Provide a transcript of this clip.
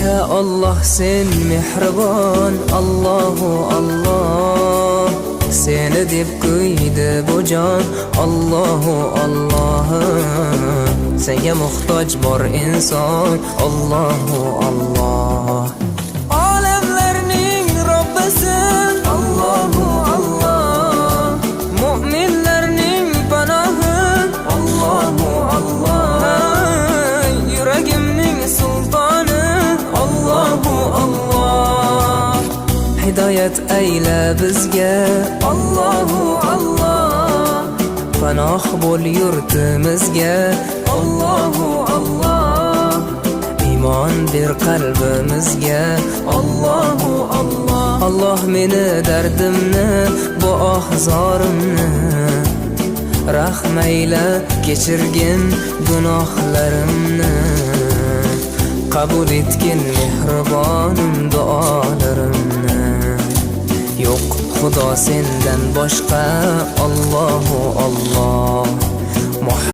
Ya Allah sen mehribon, Allahu Allah. Seni deb kuydi bu jon, Allahu Allah. Senga muhtoj bor inson, Allahu Allah. Olamlarning Robbisin, Allahu Allah. Mu'minlarning panohi, Allahu Allah. Yuragimning sultoni, Allahu Allah. Hidayat ayla bizga, Allahu Allah. Panoh bo'l yurtimizga, Allahu Allah. Iymon ber qalbimizga, Allahu Allah. Allah meni dardimni, bu ohzorimni rahmayla kechirgin gunohlarimni. Qabul etgin mehribonim duolarimni. Yo'q Xudo sendan boshqa, Allahu Allah.